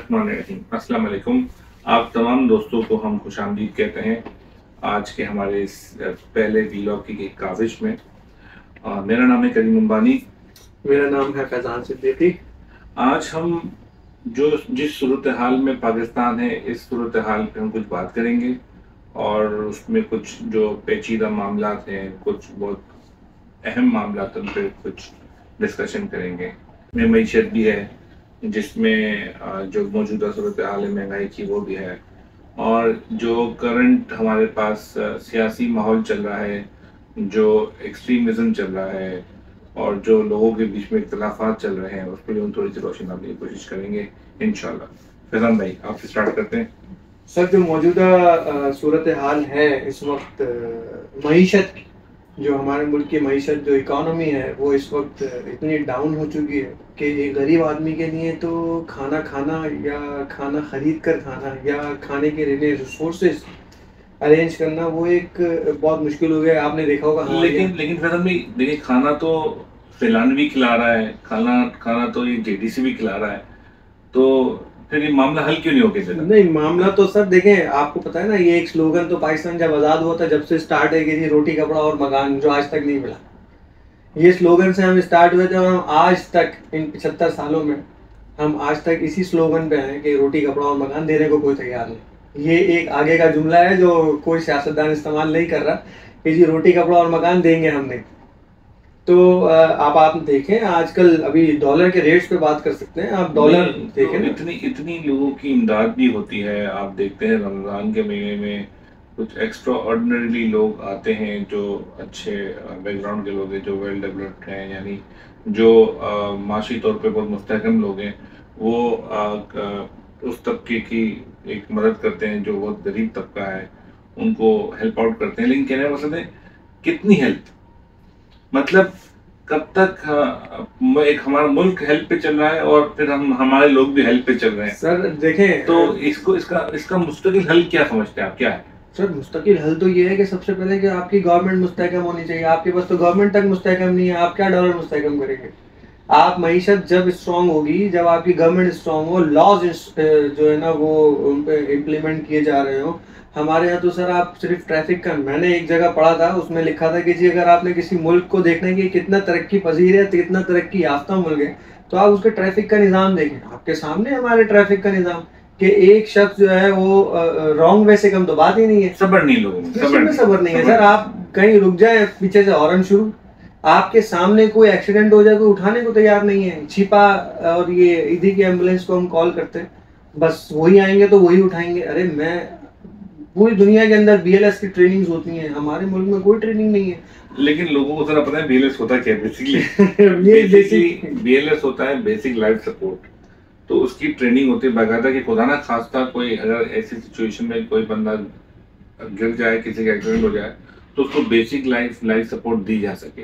बिस्मिल्लाहिर्रहमानिर्रहीम। अस्सलाम वालेकुम। आप तमाम दोस्तों को हम खुशामदीद कहते हैं आज के हमारे इस पहले वीलॉग की काविश में। मेरा नाम है करीम अंबानी। मेरा नाम है फैजान सिद्दीकी। आज हम जो जिस सूरत हाल में पाकिस्तान है, इस सूरत हाल पे हम कुछ बात करेंगे और उसमें कुछ जो पेचीदा मामलात हैं, कुछ बहुत अहम मामलात, उन पर कुछ डिस्कशन करेंगे। में मईशत भी है, जिसमें जो मौजूदा सूरत हाल है महंगाई की वो भी है, और जो करंट हमारे पास सियासी माहौल चल रहा है, जो एक्सट्रीमिज़म चल रहा है और जो लोगों के बीच में इख्तलाफात चल रहे हैं, उस पर हम थोड़ी सी रोशनी डालने की कोशिश करेंगे इंशाल्लाह। फैजान भाई, आपसे स्टार्ट करते हैं। सर, जो मौजूदा सूरत हाल है इस वक्त, मईशत जो हमारे मुल्क की मईशत जो इकॉनमी है वो इस वक्त इतनी डाउन हो चुकी है कि एक गरीब आदमी के लिए तो खाना खाना या खाना खरीद कर खाना या खाने के लिए रिसोर्सेज अरेंज करना वो एक बहुत मुश्किल हो गया है। आपने देखा होगा। लेकिन फैजान भाई देखिए, खाना तो फिलहाल भी खिला रहा है, खाना खाना तो ये जेडीसी भी खिला रहा है, तो फिर ये मामला हल क्यों नहीं हो गया? नहीं, मामला तो सर देखें, आपको पता है ना, ये एक स्लोगन तो पाकिस्तान जब आज़ाद हुआ था जब से स्टार्ट है कि जी रोटी कपड़ा और मकान, जो आज तक नहीं मिला। ये स्लोगन से हम स्टार्ट हुए थे और हम आज तक इन 75 सालों में हम आज तक इसी स्लोगन पे हैं कि रोटी कपड़ा और मकान देने को कोई तैयार नहीं। ये एक आगे का जुमला है जो कोई सियासतदान इस्तेमाल नहीं कर रहा कि जी रोटी कपड़ा और मकान देंगे हमने। तो आप देखें आजकल, अभी डॉलर के रेट्स पे बात कर सकते हैं। आप डॉलर देखें तो इतनी इतनी लोगों की इमदाद भी होती है। आप देखते हैं रमज़ान के महीने में कुछ एक्स्ट्रा ऑर्डिनरी लोग आते हैं जो अच्छे बैकग्राउंड के लोग हैं, जो वेल डेवलप्ड हैं, यानी जो माशी तौर पे बहुत मुस्तहकम लोग हैं। वो उस तबके की एक मदद करते हैं जो बहुत गरीब तबका है, उनको हेल्प आउट करते हैं। लेकिन कहने का मकसद है, कितनी हेल्प, मतलब कब तक एक हमारा मुल्क हेल्प पे चल रहा है और फिर हमारे लोग भी हेल्प पे चल रहे हैं। सर देखें, तो इसका मुस्तकिल हल क्या समझते हैं आप, क्या है? सर मुस्तकिल हल तो ये है कि सबसे पहले कि आपकी गवर्नमेंट मुस्तहकम होनी चाहिए। आपके पास तो गवर्नमेंट तक मुस्तहकम नहीं है, आप क्या डॉलर मुस्तहकम करेंगे? आप मईशत जब स्ट्रांग होगी, जब आपकी गवर्नमेंट स्ट्रांग हो, लॉज जो है ना वो उन पे इम्प्लीमेंट किए जा रहे हो। हमारे यहाँ तो सर आप सिर्फ ट्रैफिक का, मैंने एक जगह पढ़ा था, उसमें लिखा था कि जी अगर आपने किसी मुल्क को देखना है कि कितना तरक्की पजीर है, कितना तरक्की याफ्ता मुल्क है, तो आप उसके ट्रैफिक का निज़ाम देखें। आपके सामने हमारे ट्रैफिक का निज़ाम कि एक शख्स जो है वो रॉन्ग वे से कम तो बात ही नहीं है। सब्र नहीं लोगों में, सबर नहीं है सर। आप कहीं रुक जाए, पीछे से हॉर्न शुरू, आपके सामने कोई एक्सीडेंट हो जाए, कोई उठाने को तैयार नहीं है। छिपा और ये ईदी की एम्बुलेंस को हम कॉल करते हैं, बस वही आएंगे तो वही उठाएंगे। अरे मैं, पूरी दुनिया के अंदर बीएलएस की ट्रेनिंग्स होती हैं, हमारे मुल्क में कोई ट्रेनिंग नहीं है। लेकिन लोगों को जरा पता है बीएलएस होता क्या है बेसिकली? बीएलएस होता है बेसिक लाइफ सपोर्ट। तो उसकी ट्रेनिंग होती है बाकायदा कि खुदा ना खास्ता कोई अगर ऐसी सिचुएशन में कोई बंदा गिर जाए, किसी का एक्सीडेंट हो जाए, तो उसको बेसिक लाइफ सपोर्ट दी जा सके।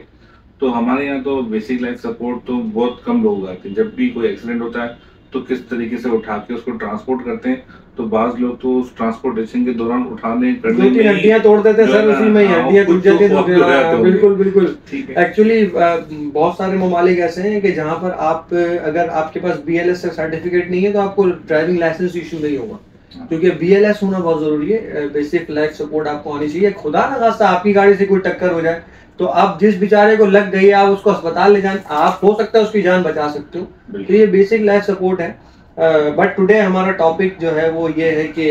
तो हमारे यहाँ तो बेसिक लाइफ सपोर्ट तो बहुत कम लोग आते हैं। जब भी कोई एक्सीडेंट होता है तो किस तरीके से उठा के उसको ट्रांसपोर्ट करते हैं, तो बाज़ लोग तो उस ट्रांसपोर्टेशन के दौरान उठाने करने में हड्डियां तोड़ देते हैं सर, उसी में हड्डियां टूट जाती हैं। बिल्कुल बिल्कुल ठीक है। एक्चुअली बहुत सारे ममालिक ऐसे हैं कि जहाँ पर आप, अगर आपके पास बीएलएस का सर्टिफिकेट नहीं है तो आपको ड्राइविंग लाइसेंस इशू नहीं होगा, क्योंकि बीएलएस होना बहुत जरूरी है। बेसिक लाइफ सपोर्ट आपको आनी चाहिए। खुदा ना खास्ता आपकी गाड़ी से कोई टक्कर हो जाए तो आप जिस बेचारे को लग गई है आप उसको अस्पताल ले जाए, आप हो सकता है उसकी जान बचा सकते हो। तो ये बेसिक लाइफ सपोर्ट है। बट टुडे हमारा टॉपिक जो है वो ये है कि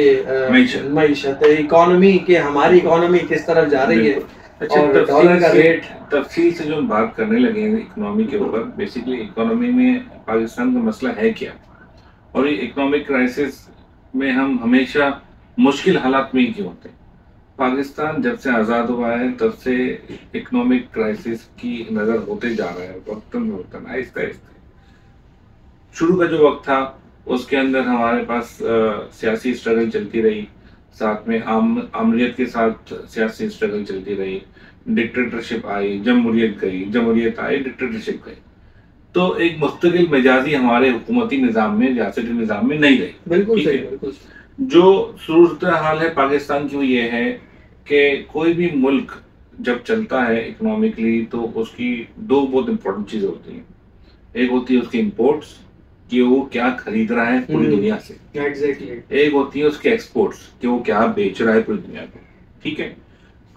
मईशत, इकोनॉमी के, हमारी इकोनॉमी किस तरफ जा रही है। अच्छा, और डॉलर का रेट, तफसील से जो बात करने लगे हैं इकोनॉमी के ऊपर, बेसिकली इकोनॉमी में पाकिस्तान का मसला है क्या, और ये इकोनॉमिक क्राइसिस में हम हमेशा मुश्किल हालात में ही क्यों होते हैं? पाकिस्तान जब से आज़ाद हुआ है तब से इकोनॉमिक क्राइसिस की नज़र होते जा रहा है, वक्तन वक्तन, आहिस्ता आहिस्ता। शुरू का जो वक्त था उसके अंदर हमारे पास सियासी स्ट्रगल चलती रही, साथ में आमरीत के साथ सियासी स्ट्रगल चलती रही, डिक्टेटरशिप आई, जमहूरियत गई, जमहूरियत आई, डिक्टेटरशिप गई। तो एक मुस्तकिल मिजाजी हमारे हुकूमती निज़ाम में, रियासती निज़ाम में नहीं रही। बिल्कुल सही, बिल्कुल। जो सूरत हाल है पाकिस्तान की वो ये है कि कोई भी मुल्क जब चलता है इकोनॉमिकली तो उसकी दो बहुत इंपॉर्टेंट चीज़ें होती हैं। एक होती है उसकी इंपोर्ट्स कि वो क्या खरीद रहा है पूरी दुनिया से। एग्जैक्टली। एक होती है उसके एक्सपोर्ट्स, कि वो क्या बेच रहा है पूरी दुनिया को। ठीक है,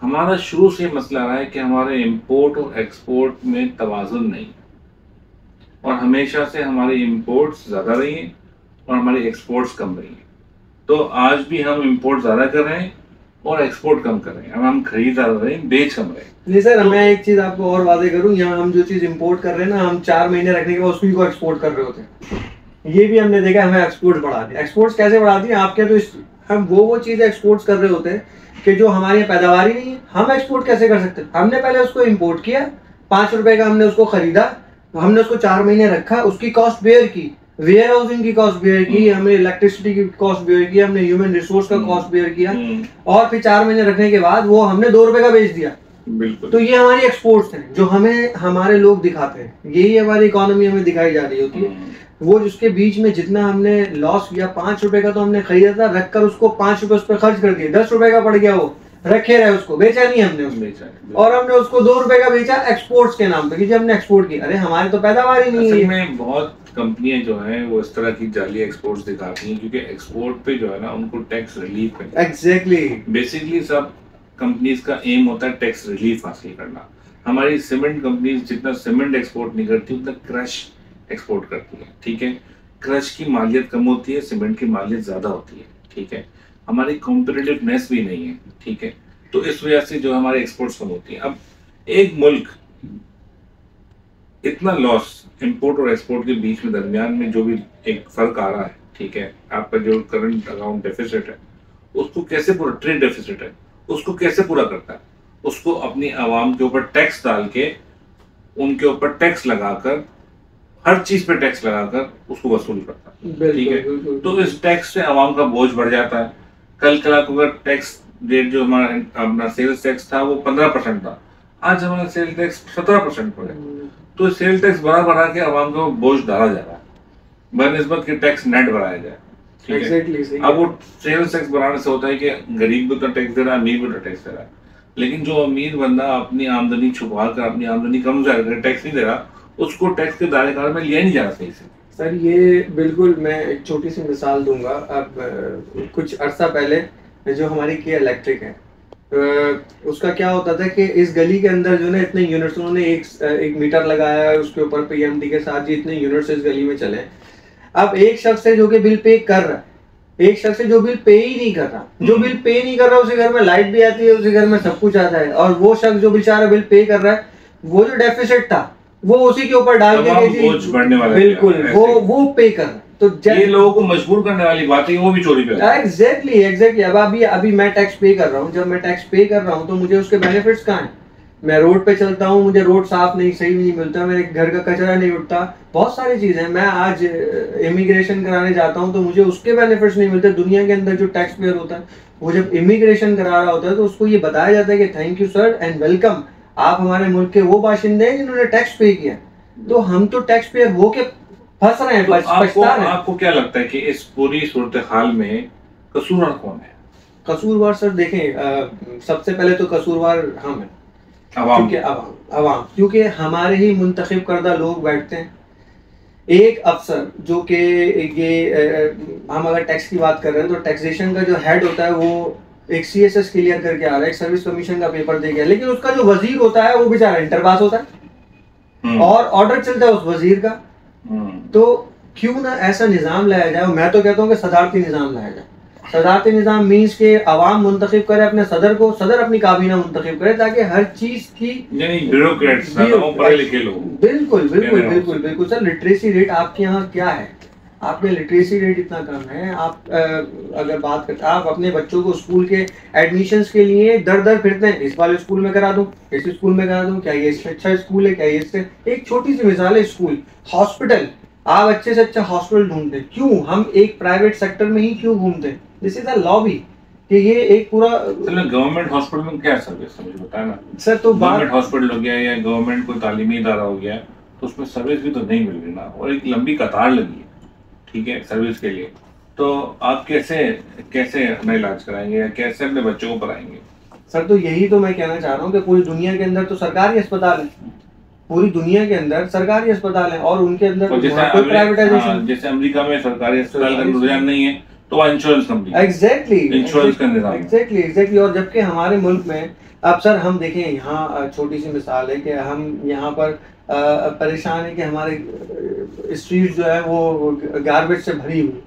हमारा शुरू से मसला रहा है कि हमारे इंपोर्ट और एक्सपोर्ट में तवाज़ुन नहीं, और हमेशा से हमारी इंपोर्ट्स ज़्यादा रही हैं और हमारी एक्सपोर्ट्स कम रही हैं। तो आज भी हम इंपोर्ट ज़्यादा कर रहे हैं और एक्सपोर्ट कम कर रहे हैं। अब हम खरीद ज़्यादा रहे हैं, बेच कम रहे हैं। नहीं सर, मैं एक चीज़ आपको और वादे करूँ, यहाँ हम जो चीज़ इंपोर्ट कर रहे हैं ना, हम 4 महीने रखने के बाद उसको को एक्सपोर्ट कर रहे होते हैं। ये भी हमने देखा, हमें एक्सपोर्ट बढ़ा दिया। एक्सपोर्ट्स कैसे बढ़ा दिए आपके, तो हम वो चीज़ें एक्सपोर्ट कर रहे होते हैं कि जो हमारे यहाँ पैदावार ही नहीं है, हम एक्सपोर्ट कैसे कर सकते हैं। हमने पहले उसको इम्पोर्ट किया, 5 रुपए का हमने उसको खरीदा, हमने उसको 4 महीने रखा, उसकी कॉस्ट बेयर की, वेयर हाउसिंग की कॉस्ट बेयर की, हमने इलेक्ट्रिसिटी की कॉस्ट बेयर की, हमने ह्यूमन रिसोर्स का कॉस्ट बेयर किया, और फिर 4 महीने रखने के बाद वो हमने 2 रुपए का बेच दिया। बिल्कुल। तो ये हमारी एक्सपोर्ट्स हैं जो हमें हमारे लोग दिखाते हैं, यही हमारी इकोनॉमी हमें दिखाई जा रही होती है। वो जिसके बीच में जितना हमने लॉस किया, 5 रुपए का तो हमने खरीदा था, रखकर उसको 5 रुपए उस पर खर्च कर दिए, 10 रुपए का पड़ गया, वो रखे रहे, उसको बेचा नहीं हमने, उसको बेचा, और हमने उसको 2 रुपए का बेचा एक्सपोर्ट्स के नाम पे कि हमने एक्सपोर्ट किया। अरे हमारे तो पैदावार ही नहीं है। में बहुत कंपनियां जो हैं वो इस तरह की जाली एक्सपोर्ट्स दिखाती हैं, क्योंकि एक्सपोर्ट पे जो है ना उनको टैक्स रिलीफ है। एग्जैक्टली। बेसिकली सब कंपनीज का एम होता है टैक्स रिलीफ हासिल करना। हमारी सीमेंट कंपनीज जितना सीमेंट एक्सपोर्ट नहीं करती उतना क्रश एक्सपोर्ट करती है। ठीक है, क्रश की मालियत कम होती है, सीमेंट की मालियत ज्यादा होती है। ठीक है, हमारी कॉम्पिटिटिवनेस भी नहीं है। ठीक है, तो इस वजह से जो हमारे एक्सपोर्ट्स कम होती है। अब एक मुल्क इतना लॉस इंपोर्ट और एक्सपोर्ट के बीच में दरमियान में जो भी एक फर्क आ रहा है, ठीक है, आपका जो करंट अकाउंट डेफिसिट है उसको कैसे पूरा, ट्रेड डेफिसिट है उसको कैसे पूरा करता है? उसको अपनी आवाम के ऊपर टैक्स डाल के, उनके ऊपर टैक्स लगाकर, हर चीज पे टैक्स लगाकर उसको वसूल करता है। ठीक है, तो इस टैक्स से आवाम का बोझ बढ़ जाता है। कल अगर टैक्स रेट जो हमारा अपना सेल्स टैक्स था वो 15% था, आज हमारा सेल टैक्स 17% हो गया। तो सेल टैक्स बढ़ा के आवाम को बोझ डाला जा रहा है, बनस्बत के टैक्स नेट बढ़ाया जाए। Exactly, अब वो सेल्स टैक्स बढ़ाने से होता है कि गरीब भी तो टैक्स दे रहा है, अमीर भी तो टैक्स दे रहा है, लेकिन जो अमीर बंदा अपनी आमदनी छुपा कर, अपनी आमदनी कम कर टैक्स नहीं दे रहा, उसको टैक्स के दायरेदार में लिया नहीं जा रहा सही से। सर ये बिल्कुल, मैं एक छोटी सी मिसाल दूंगा। अब कुछ अर्सा पहले जो हमारी के इलेक्ट्रिक है, उसका क्या होता था कि इस गली के अंदर जो ना इतने यूनिट्स, उन्होंने एक मीटर लगाया है, उसके ऊपर पीएमडी के साथ जी इतने यूनिट्स इस गली में चले। अब एक शख्स है जो कि बिल पे कर रहा है, एक शख्स है जो बिल पे ही नहीं कर रहा। जो बिल पे नहीं कर रहा उसी घर में लाइट भी आती है, उसी घर में सब कुछ आता है, और वो शख्स जो बेचारा बिल पे कर रहा है, वो जो डेफिसिट था वो उसी के ऊपर डाल के बिल्कुल वो पे कर रहा है। तो ये लोगों को मजबूर करने वाली बात है, वो भी चोरी पे। एग्जैक्टली। अब अभी मैं टैक्स पे कर रहा हूँ, जब मैं टैक्स पे कर रहा हूँ तो मुझे उसके बेनिफिट्स कहाँ हैं? मैं रोड पे चलता हूँ, मुझे रोड साफ नहीं, सही नहीं मिलता, मेरे घर का कचरा नहीं उठता, बहुत सारी चीजें। मैं आज इमिग्रेशन कराने जाता हूँ तो मुझे उसके बेनिफिट्स नहीं मिलते। दुनिया के अंदर जो टैक्स पेयर होता है वो जब इमिग्रेशन करा रहा होता है तो उसको ये बताया जाता है कि thank you sir and welcome, आप हमारे मुल्क के वो बाशिंदे हैं जिन्होंने टैक्स पे किया। तो हम तो टैक्स पेयर हो के फंस रहे हैं, पछता रहे हैं। आपको क्या लगता है कि इस पूरी सूरत हाल में कसूरवार कौन है? कसूरवार सर देखें, सबसे पहले तो कसूरवार हम हैं, अवाम, क्योंकि हमारे ही मुंतखब करदा लोग बैठते हैं। एक अफसर जो कि ये हम अगर टैक्स की बात कर रहे हैं तो टैक्सेशन का जो हेड होता है वो एक CSS क्लियर करके आ रहा है, एक सर्विस कमीशन का पेपर दे गया, लेकिन उसका जो वजीर होता है वो बेचारा इंटरपास होता है और ऑर्डर चलता है उस वजीर का। तो क्यों ना ऐसा निज़ाम लाया जाए? मैं तो कहता हूँ कि सदारती निज़ाम लाया जाए। सदारती निज़ाम मीन्स के अवाम मुंतखब करे अपने सदर को, सदर अपनी काबीना मुंतखब करे, ताकि हर चीज की ब्यूरोक्रेट्स पढ़े लिखे लोग। बिल्कुल बिल्कुल बिल्कुल बिल्कुल सर। लिटरेसी रेट आपके यहाँ क्या है? आपके लिटरेसी रेट इतना कम है। आप अगर बात करते, आप अपने बच्चों को स्कूल के एडमिशन्स के लिए दर दर फिरते हैं, इस वाले स्कूल में करा दूं, इस स्कूल में करा दूं, क्या ये अच्छा स्कूल है, क्या ये इससे। एक छोटी सी मिसाल है, स्कूल, हॉस्पिटल, आप अच्छे से अच्छा हॉस्पिटल ढूंढते हैं, क्यों? हम एक प्राइवेट सेक्टर में ही क्यों घूमते हैं? दिस इज अ लॉबी कि ये एक पूरा गवर्नमेंट हॉस्पिटल में क्या सर्विस है मुझे बताया ना सर। तो गवर्नमेंट हॉस्पिटल हो गया या गवर्नमेंट कोई तालीमी इदारा हो गया तो उसमें सर्विस भी तो नहीं मिल रही ना, और एक लंबी कतार लगी है, ठीक है, सर्विस के लिए। तो आप कैसे अपना इलाज कराएंगे या कैसे अपने बच्चों को पढ़ाएंगे? सर तो यही तो मैं कहना चाह रहा हूँ कि पूरी दुनिया के अंदर तो सरकारी अस्पताल है, पूरी दुनिया के अंदर सरकारी अस्पताल हैं और उनके अंदर कोई प्राइवेटाइजेशन, जैसे अमेरिका में सरकारी अस्पताल का नियोजन नहीं है तो इंश्योरेंस कंपनी, एग्जैक्टली इंश्योरेंस का निजाम, एग्जैक्टली। और जबकि हमारे मुल्क में अब सर हम देखें, यहाँ छोटी सी मिसाल है कि हम यहाँ पर परेशान है कि हमारे स्ट्रीट जो है वो गार्बेज से भरी हुई।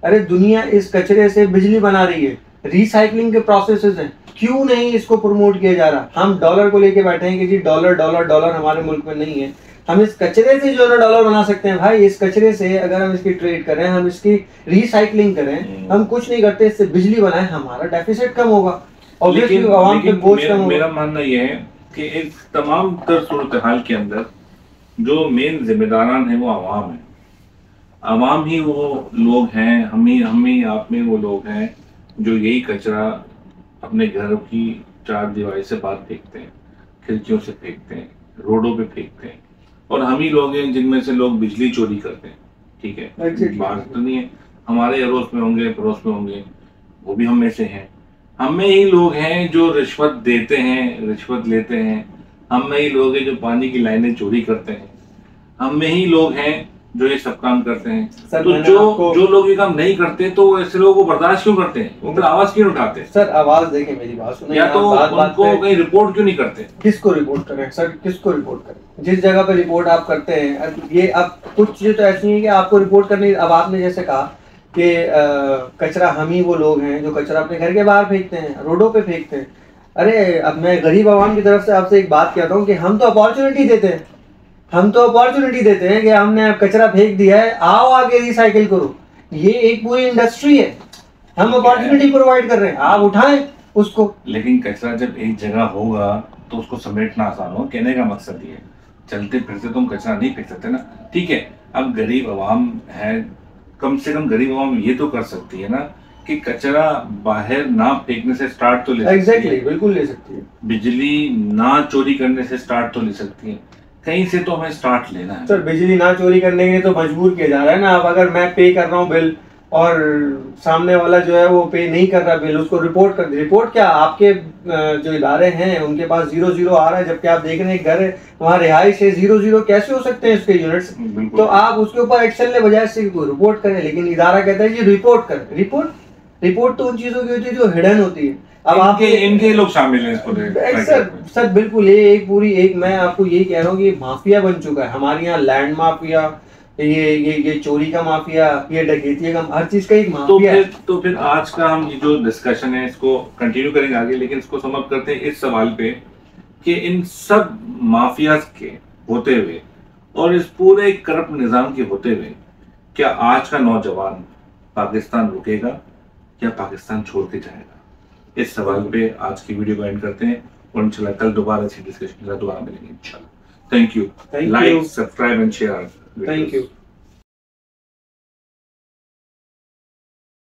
अरे दुनिया इस कचरे से बिजली बना रही है, रिसाइकलिंग के प्रोसेसेस हैं, क्यों नहीं इसको प्रमोट किया जा रहा? हम डॉलर को लेके बैठे हैं कि जी डॉलर डॉलर डॉलर हमारे मुल्क में नहीं है। हम इस कचरे से जो है डॉलर बना सकते हैं भाई। इस कचरे से अगर हम इसकी ट्रेड करें, हम इसकी रिसाइकलिंग करें, हम कुछ नहीं करते, इससे बिजली बनाएं, हमारा डेफिसिट कम होगा, ऑब्वियसली आवाम पे बोझ कम होगा। मेरा मानना यह है कि इस तमाम तर सूरत हाल के अंदर जो मेन जिम्मेदारान है वो आवाम है। आवाम ही वो लोग हैं, हम ही आप में वो लोग हैं जो यही कचरा अपने घर की चार दीवारी से बाहर फेंकते हैं, खिड़कियों से फेंकते हैं, रोडों पे फेंकते हैं। और हम ही लोग हैं जिनमें से लोग बिजली चोरी करते हैं। ठीक है, बात तो नहीं है, हमारे अड़ोस में होंगे, पड़ोस में होंगे, वो भी हम में से हैं। हम में ही लोग हैं जो रिश्वत देते हैं, रिश्वत लेते हैं। हम में ही लोग हैं जो पानी की लाइनें चोरी करते हैं। हम में ही लोग हैं जो ये सब काम करते हैं। तो जो लोग ये काम नहीं करते तो ऐसे लोगों को बर्दाश्त क्यों करते हैं? वो फिर आवाज क्यों उठाते हैं? सर आवाज देखें, मेरी बात सुनिए, या तो उनको कहीं रिपोर्ट क्यों नहीं करते? किसको रिपोर्ट करें सर, किसको रिपोर्ट करें? जिस जगह पे रिपोर्ट आप करते हैं, ये अब कुछ चीजें तो ऐसी है कि आपको रिपोर्ट करनी। अब आपने जैसे कहा कि कचरा हम ही वो लोग हैं जो कचरा अपने घर के बाहर फेंकते हैं, रोडों पे फेंकते हैं। अरे अब मैं गरीब आवाम की तरफ से आपसे एक बात कहता हूँ कि हम तो अपॉर्चुनिटी देते हैं, हम तो अपॉर्चुनिटी देते हैं कि हमने कचरा फेंक दिया है, आओ आगे रिसाइकिल करो। ये एक पूरी इंडस्ट्री है, हम अपॉर्चुनिटी प्रोवाइड कर रहे हैं, आप उठाएं उसको। लेकिन कचरा जब एक जगह होगा तो उसको समेटना आसान हो। कहने का मकसद ये है, चलते फिरते तुम कचरा नहीं फेंक सकते ना। ठीक है, अब गरीब आवाम है, कम से कम गरीब आवाम ये तो कर सकती है ना कि कचरा बाहर ना फेंकने से स्टार्ट तो ले सकती है। एग्जैक्टली, बिल्कुल ले सकती है। बिजली ना चोरी करने से स्टार्ट तो ले सकती है। कहीं से तो हमें स्टार्ट लेना है। सर बिजली ना चोरी करने के लिए तो मजबूर किया जा रहा है ना। अब अगर मैं पे कर रहा हूँ बिल और सामने वाला जो है वो पे नहीं कर रहा बिल, उसको रिपोर्ट कर। रिपोर्ट क्या, आपके जो इदारे हैं उनके पास 0-0 आ रहा है, जबकि आप देख रहे हैं घर है वहाँ रिहाइश है, 0-0 कैसे हो सकते हैं इसके यूनिट्स? तो आप उसके ऊपर एक्शन ले बजाय से रिपोर्ट करें। लेकिन इदारा कहता है जी रिपोर्ट करें। रिपोर्ट तो उन चीजों की होती है जो हिडन होती है। अब आप इनके लोग शामिल हैं इसको। सर बिल्कुल, ये एक पूरी एक मैं आपको यही कह रहा हूँ कि माफिया बन चुका है हमारे यहाँ। लैंड माफिया, ये चोरी का माफिया, ये डकैती का, हर चीज का एक माफिया है। तो फिर आज का हम ये जो डिस्कशन है इसको कंटिन्यू करेंगे आगे, लेकिन इसको समाप्त करते हैं इस सवाल पे कि इन सब माफिया के होते हुए और इस पूरे करप्ट निजाम के होते हुए क्या आज का नौजवान पाकिस्तान रुकेगा या पाकिस्तान छोड़ के जाएगा? इस सवाल पे आज की वीडियो को एंड करते हैं और इंशाल्लाह कल दोबारा इसी डिस्कशन के साथ दोबारा मिलेंगे इंशाल्लाह। Thank you. Like, subscribe and share. Thank you.